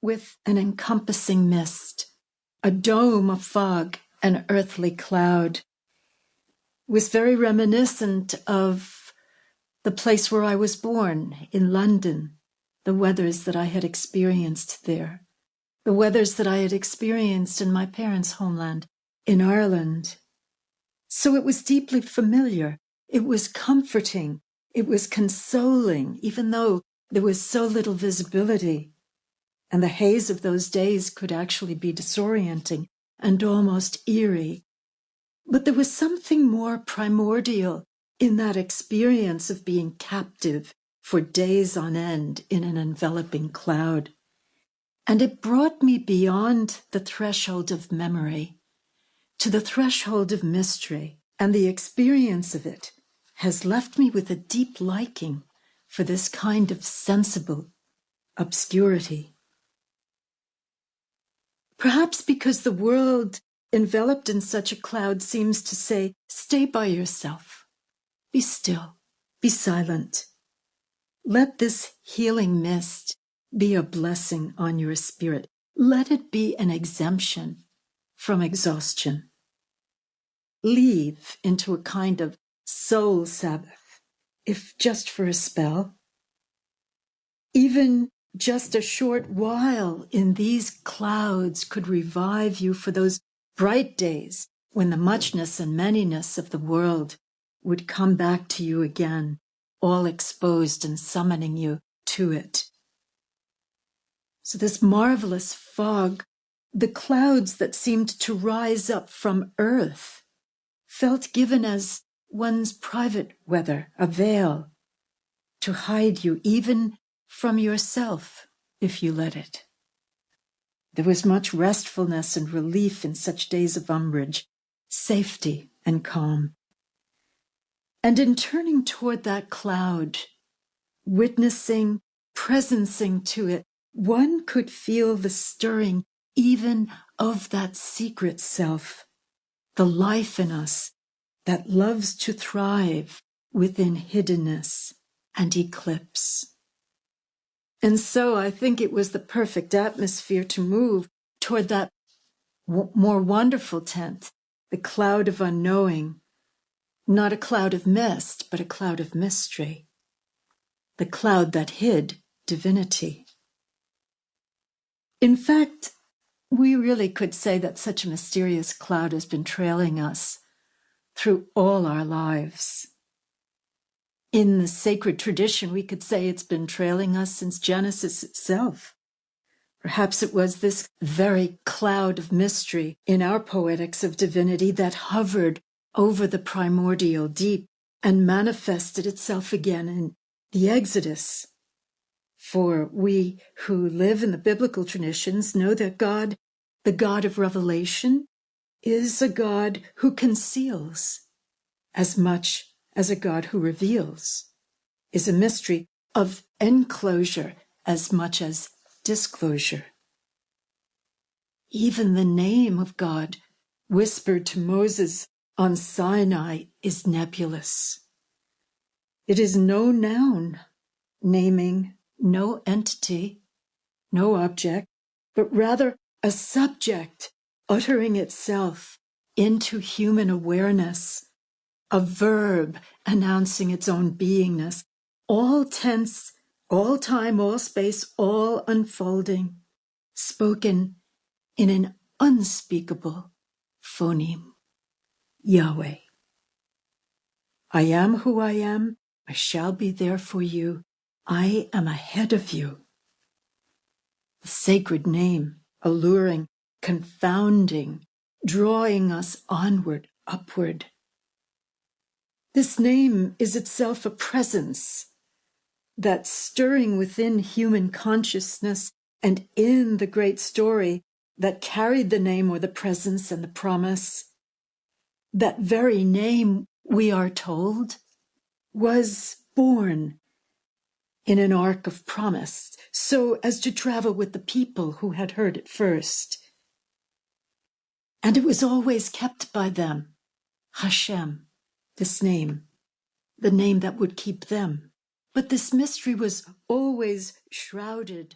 with an encompassing mist, a dome of fog, an earthly cloud. It was very reminiscent of the place where I was born, in London, the weathers that I had experienced there, the weathers that I had experienced in my parents' homeland, in Ireland. So it was deeply familiar. It was comforting. It was consoling, even though there was so little visibility. And the haze of those days could actually be disorienting and almost eerie. But there was something more primordial in that experience of being captive for days on end in an enveloping cloud. And it brought me beyond the threshold of memory to the threshold of mystery, and the experience of it has left me with a deep liking for this kind of sensible obscurity. Perhaps because the world enveloped in such a cloud seems to say, stay by yourself, be still, be silent. Let this healing mist be a blessing on your spirit. Let it be an exemption from exhaustion. Leave into a kind of soul Sabbath, if just for a spell. Even just a short while in these clouds could revive you for those bright days when the muchness and manyness of the world would come back to you again, all exposed and summoning you to it. So this marvelous fog, the clouds that seemed to rise up from earth, felt given as one's private weather, a veil, to hide you even from yourself, if you let it. There was much restfulness and relief in such days of umbrage, safety and calm. And in turning toward that cloud, witnessing, presencing to it, one could feel the stirring even of that secret self, the life in us that loves to thrive within hiddenness and eclipse. And so I think it was the perfect atmosphere to move toward that more wonderful tent, the Cloud of Unknowing, not a cloud of mist, but a cloud of mystery, the cloud that hid divinity. In fact, we really could say that such a mysterious cloud has been trailing us through all our lives. In the sacred tradition, we could say it's been trailing us since Genesis itself. Perhaps it was this very cloud of mystery in our poetics of divinity that hovered over the primordial deep and manifested itself again in the Exodus. For we who live in the biblical traditions know that God, the God of revelation, is a God who conceals as much as a God who reveals, is a mystery of enclosure as much as disclosure. Even the name of God whispered to Moses on Sinai is nebulous. It is no noun, naming no entity, no object, but rather a subject uttering itself into human awareness, a verb announcing its own beingness, all tense, all time, all space, all unfolding, spoken in an unspeakable phoneme, Yahweh. I am who I am, I shall be there for you, I am ahead of you. The sacred name, alluring, confounding, drawing us onward, upward. This name is itself a presence that stirring within human consciousness and in the great story that carried the name or the presence and the promise. That very name, we are told, was born in an ark of promise, so as to travel with the people who had heard it first. And it was always kept by them, Hashem, this name, the name that would keep them. But this mystery was always shrouded